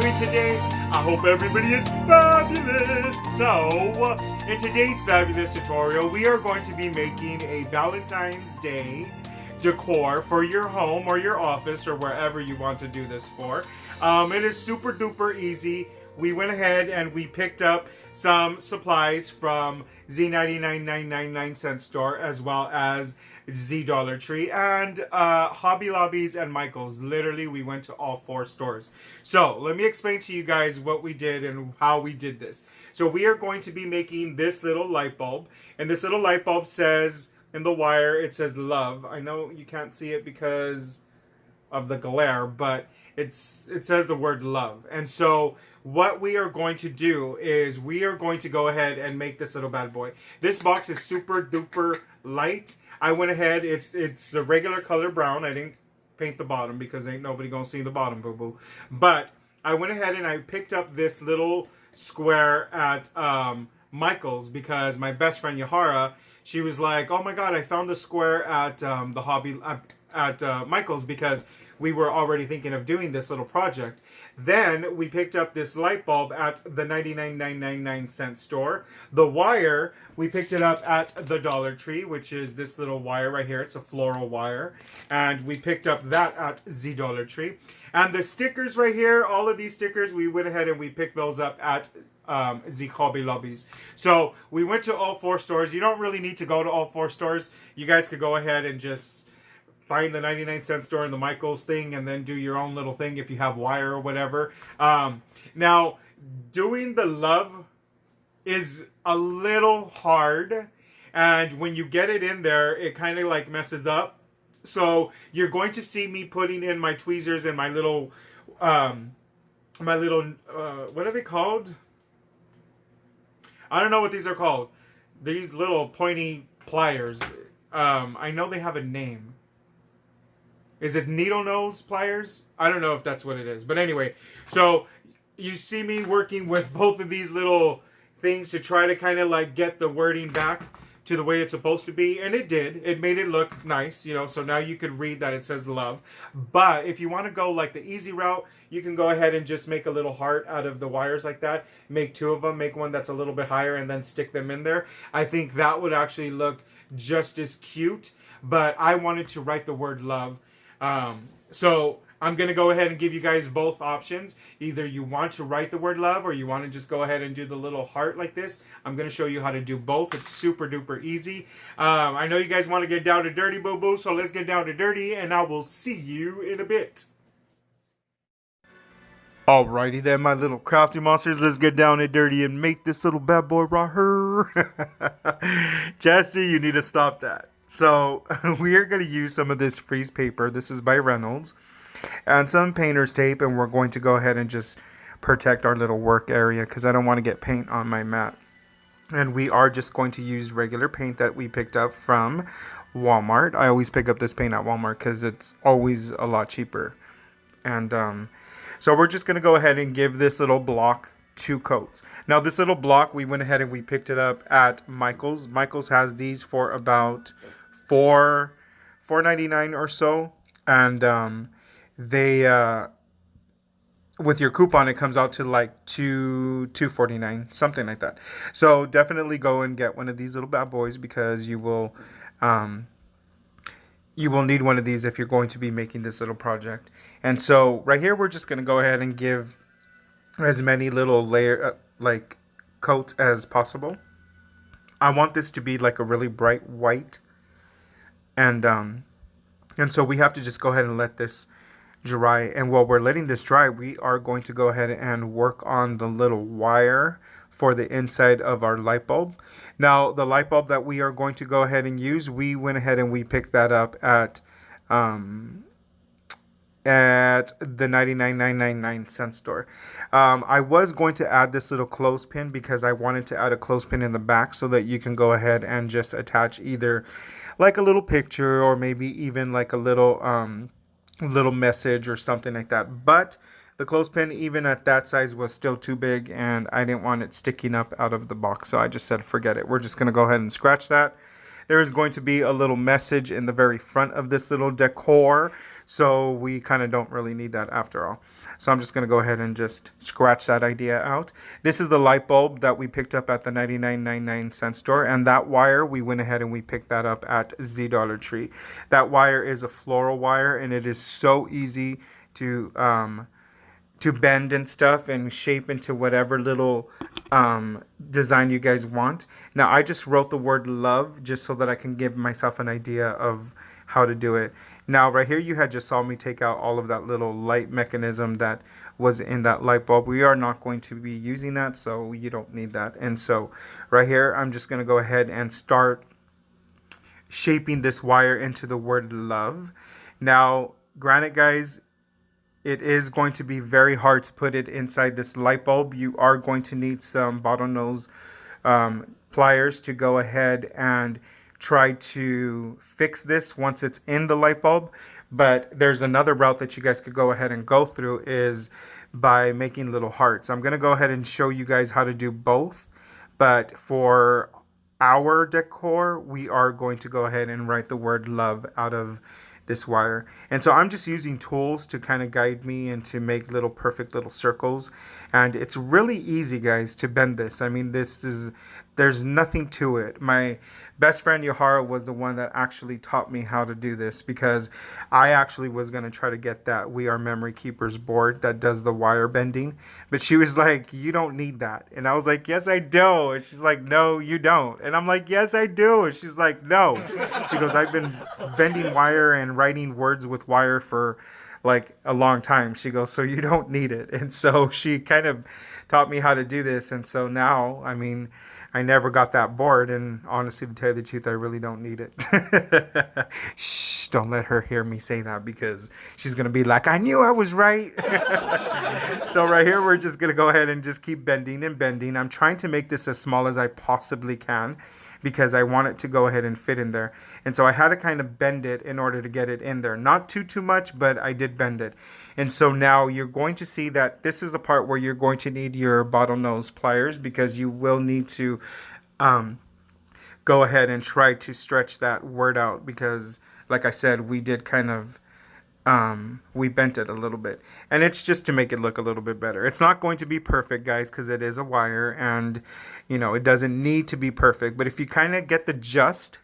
doing today? I hope everybody is fabulous. So, in today's fabulous tutorial, we are going to be making a Valentine's Day decor for your home or your office or wherever you want to do this for. It is super duper easy. We went ahead and we picked up some supplies from Z 99.999 store as well as Z Dollar Tree and Hobby Lobbies and Michael's. Literally, we went to all 4 stores. So let me explain to you guys what we did and how we did this. So we are going to be making this little light bulb, and this little light bulb says in the wire, it says love. I know you can't see it because of the glare, but it says the word love. And so what we are going to do is we are going to go ahead and make this little bad boy. This box is super duper light. I went ahead, it's the regular color brown. I didn't paint the bottom because ain't nobody gonna see the bottom, boo-boo. But I went ahead and I picked up this little square at Michael's because my best friend Yahara, she was like, oh my god, I found the square at the hobby at Michael's because we were already thinking of doing this little project. Then we picked up this light bulb at the 99.999 store. The wire, we picked it up at the Dollar Tree, which is this little wire right here. It's a floral wire. And we picked up that at Z Dollar Tree. And the stickers right here, all of these stickers, we went ahead and we picked those up at Z Hobby Lobbies. So we went to all 4 stores. You don't really need to go to all 4 stores. You guys could go ahead and just find the 99-cent store and the Michael's thing and then do your own little thing if you have wire or whatever. Now, doing the love is a little hard. And when you get it in there, it kind of like messes up. So you're going to see me putting in my tweezers and my little, what are they called? I don't know what these are called. These little pointy pliers. I know they have a name. Is it needle nose pliers? I don't know if that's what it is. But anyway, so you see me working with both of these little things to try to kind of like get the wording back to the way it's supposed to be. And it did. It made it look nice, you know, so now you could read that it says love. But if you want to go like the easy route, you can go ahead and just make a little heart out of the wires like that. Make 2 of them, make one that's a little bit higher and then stick them in there. I think that would actually look just as cute. But I wanted to write the word love. So I'm going to go ahead and give you guys both options. Either you want to write the word love or you want to just go ahead and do the little heart like this. I'm going to show you how to do both. It's super duper easy. I know you guys want to get down to dirty, boo-boo, so let's get down to dirty and I will see you in a bit. Alrighty then, my little crafty monsters, let's get down and dirty and make this little bad boy right here. Jesse, you need to stop that. So we are going to use some of this freeze paper. This is by Reynolds. And some painter's tape. And we're going to go ahead and just protect our little work area because I don't want to get paint on my mat. And we are just going to use regular paint that we picked up from Walmart. I always pick up this paint at Walmart because it's always a lot cheaper. And so we're just going to go ahead and give this little block 2 coats. Now this little block, we went ahead and we picked it up at Michael's. Michael's has these for about $4.99 or so, and they with your coupon it comes out to like $2.49, something like that. So definitely go and get one of these little bad boys because you will need one of these if you're going to be making this little project. And so right here we're just going to go ahead and give as many little like coats as possible. I want this to be like a really bright white, and so we have to just go ahead and let this dry. And while we're letting this dry, we are going to go ahead and work on the little wire for the inside of our light bulb. Now the light bulb that we are going to go ahead and use, we went ahead and we picked that up at the 99.999 store. I was going to add this little clothespin because I wanted to add a clothespin in the back so that you can go ahead and just attach either like a little picture or maybe even like a little message or something like that. But the clothespin, even at that size, was still too big and I didn't want it sticking up out of the box. So I just said, forget it. We're just going to go ahead and scratch that. there is going to be a little message in the very front of this little decor. So we kind of don't really need that after all. So I'm just going to go ahead and just scratch that idea out. This is the light bulb that we picked up at the 99.99 store. And that wire, we went ahead and we picked that up at Z Dollar Tree. That wire is a floral wire, and it is so easy to bend and stuff and shape into whatever little design you guys want. Now, I just wrote the word love just so that I can give myself an idea of how to do it. Now, right here, you had just saw me take out all of that little light mechanism that was in that light bulb. We are not going to be using that, so you don't need that. And so right here, I'm just going to go ahead and start shaping this wire into the word love. Now, granted, guys, it is going to be very hard to put it inside this light bulb. You are going to need some bottlenose pliers to go ahead and try to fix this once it's in the light bulb. But there's another route that you guys could go ahead and go through is by making little hearts. I'm going to go ahead and show you guys how to do both. But for our decor, we are going to go ahead and write the word love out of this wire. And so I'm just using tools to kind of guide me and to make little perfect little circles. And it's really easy, guys, to bend this. I mean, there's nothing to it. My best friend Yohara was the one that actually taught me how to do this, because I actually was going to try to get that We Are Memory Keepers board that does the wire bending, but she was like, you don't need that. And I was like, yes, I do. And she's like, no, you don't. And I'm like, yes, I do. And she's like, no. She goes, I've been bending wire and writing words with wire for like a long time. She goes, so you don't need it. And so she kind of taught me how to do this. And so now, I mean, I never got that board, and honestly, to tell you the truth, I really don't need it. Shh, don't let her hear me say that, because she's going to be like, I knew I was right. So right here, we're just going to go ahead and just keep bending and bending. I'm trying to make this as small as I possibly can, because I want it to go ahead and fit in there. And so I had to kind of bend it in order to get it in there. Not too much, but I did bend it. And so now you're going to see that this is the part where you're going to need your bottlenose pliers, because you will need to go ahead and try to stretch that word out, because like I said, we did kind of we bent it a little bit, and it's just to make it look a little bit better. It's not going to be perfect, guys, because it is a wire, and you know, it doesn't need to be perfect. But if you kind of get the gist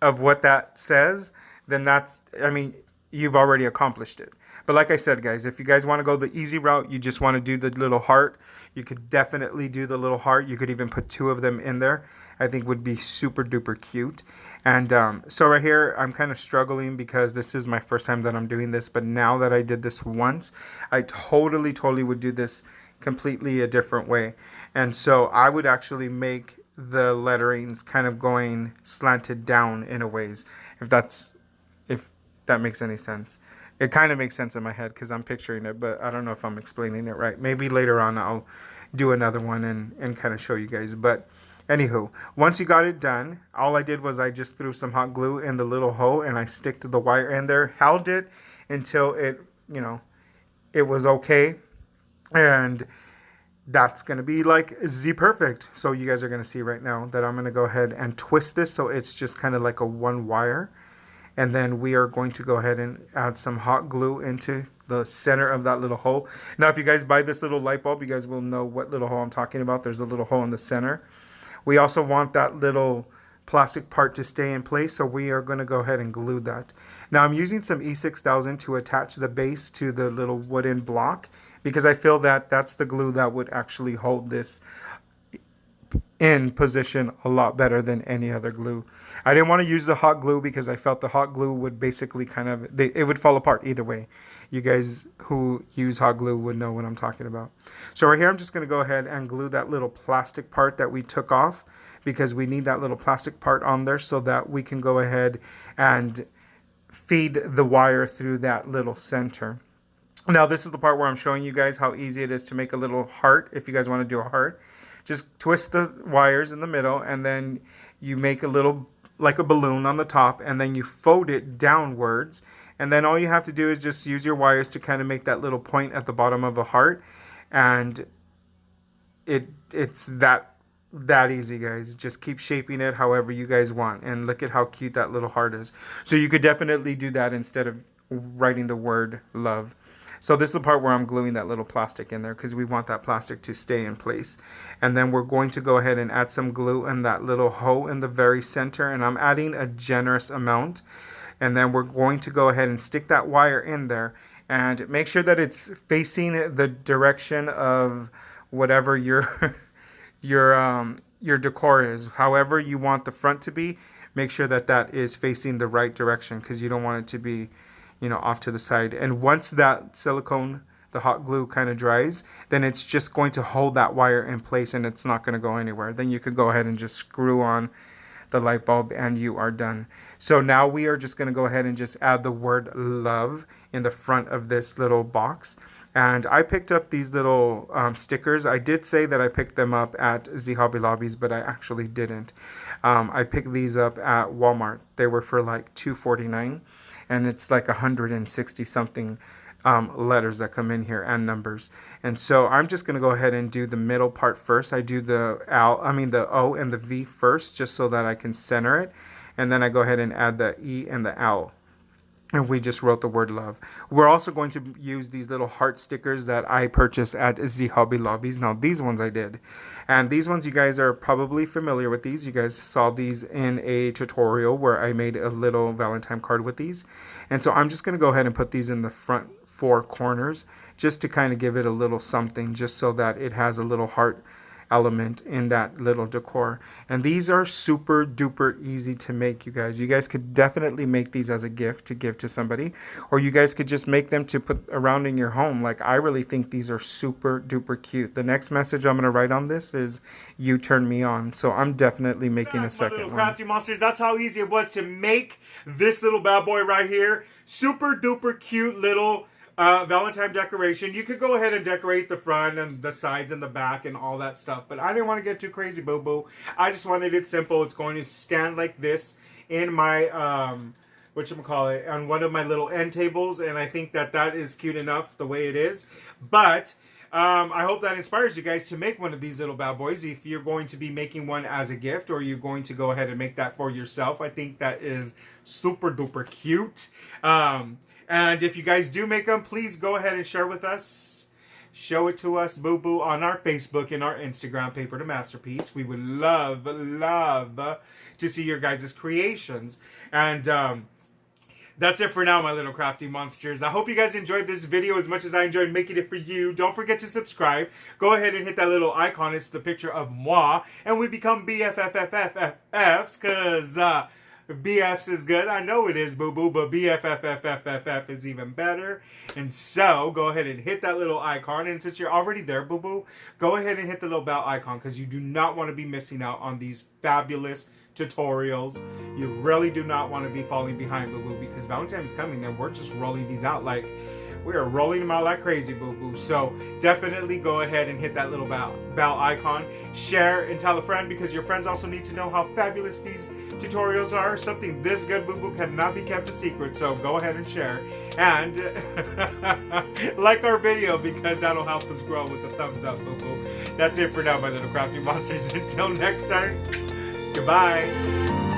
of what that says, then that's, I mean, you've already accomplished it. But like I said, guys, if you guys want to go the easy route, you just want to do the little heart, you could definitely do the little heart. You could even put 2 of them in there. I think would be super duper cute. And so right here, I'm kind of struggling because this is my first time that I'm doing this. But now that I did this once, I totally would do this completely a different way. And so I would actually make the letterings kind of going slanted down in a ways, if that makes any sense. It kind of makes sense in my head because I'm picturing it, but I don't know if I'm explaining it right. Maybe later on I'll do another one and kind of show you guys. But anywho, once you got it done, all I did was I just threw some hot glue in the little hole and I sticked the wire in there, held it until it, you know, it was okay. And that's going to be like Z perfect. So you guys are going to see right now that I'm going to go ahead and twist this so it's just kind of like a one wire. And then we are going to go ahead and add some hot glue into the center of that little hole. Now, if you guys buy this little light bulb, you guys will know what little hole I'm talking about. There's a little hole in the center. We also want that little plastic part to stay in place, so we are going to go ahead and glue that. Now, I'm using some E6000 to attach the base to the little wooden block because I feel that that's the glue that would actually hold this in position a lot better than any other glue. I didn't want to use the hot glue because I felt the hot glue would basically kind of, it would fall apart either way. You guys who use hot glue would know what I'm talking about. So right here, I'm just going to go ahead and glue that little plastic part that we took off because we need that little plastic part on there so that we can go ahead and feed the wire through that little center. Now, this is the part where I'm showing you guys how easy it is to make a little heart if you guys want to do a heart. Just twist the wires in the middle and then you make a little, like a balloon on the top, and then you fold it downwards. And then all you have to do is just use your wires to kind of make that little point at the bottom of a heart. And it's that that easy, guys. Just keep shaping it however you guys want. And look at how cute that little heart is. So you could definitely do that instead of writing the word love. So this is the part where I'm gluing that little plastic in there because we want that plastic to stay in place. And then we're going to go ahead and add some glue in that little hole in the very center. And I'm adding a generous amount. And then we're going to go ahead and stick that wire in there. And make sure that it's facing the direction of whatever your decor is. However you want the front to be, make sure that that is facing the right direction because you don't want it to be, you know, off to the side. And once that silicone, the hot glue kind of dries, then it's just going to hold that wire in place and it's not going to go anywhere. Then you could go ahead and just screw on the light bulb and you are done. So now we are just going to go ahead and just add the word love in the front of this little box. And I picked up these little stickers. I did say that I picked them up at Z Hobby Lobbies, but I actually didn't. I picked these up at Walmart. They were for like $2.49, and it's like 160 something letters that come in here and numbers. And so I'm just going to go ahead and do the middle part first. I do the O and the V first, just so that I can center it. And then I go ahead and add the E and the L. And we just wrote the word love. We're also going to use these little heart stickers that I purchased at Z Hobby Lobbies. Now, these ones I did. And these ones, you guys are probably familiar with these. You guys saw these in a tutorial where I made a little Valentine card with these. And so I'm just going to go ahead and put these in the front 4 corners just to kind of give it a little something, just so that it has a little heart element in that little decor. And these are super duper easy to make, you guys. You guys could definitely make these as a gift to give to somebody, or you guys could just make them to put around in your home. Like, I really think these are super duper cute. The next message I'm going to write on this is "You turn me on." So I'm definitely making a second little one. crafty monsters, that's how easy it was to make this little bad boy right here. Super duper cute little Valentine decoration. You could go ahead and decorate the front and the sides and the back and all that stuff, but I didn't want to get too crazy, boo-boo. I just wanted it simple. It's going to stand like this in my whatchamacallit, on one of my little end tables, and I think that that is cute enough the way it is. But I hope that inspires you guys to make one of these little bad boys. If you're going to be making one as a gift, or you're going to go ahead and make that for yourself, I think that is super duper cute. And if you guys do make them, please go ahead and share with us. Show it to us, boo-boo, on our Facebook and our Instagram, Paper to Masterpiece. We would love to see your guys' creations. And that's it for now, my little crafty monsters. I hope you guys enjoyed this video as much as I enjoyed making it for you. Don't forget to subscribe. Go ahead and hit that little icon. It's the picture of moi. And we become BFFFFFs, because BFs is good. I know it is, boo-boo, but BFFFFFF is even better. And so, go ahead and hit that little icon. And since you're already there, boo-boo, go ahead and hit the little bell icon, because you do not want to be missing out on these fabulous tutorials. You really do not want to be falling behind, boo-boo, because Valentine is coming and we're just rolling these out like... we are rolling them out like crazy, boo-boo. So definitely go ahead and hit that little bell icon. Share and tell a friend, because your friends also need to know how fabulous these tutorials are. Something this good, boo-boo, cannot be kept a secret. So go ahead and share. And like our video, because that'll help us grow with a thumbs up, boo-boo. That's it for now, my little crafty monsters. Until next time, goodbye.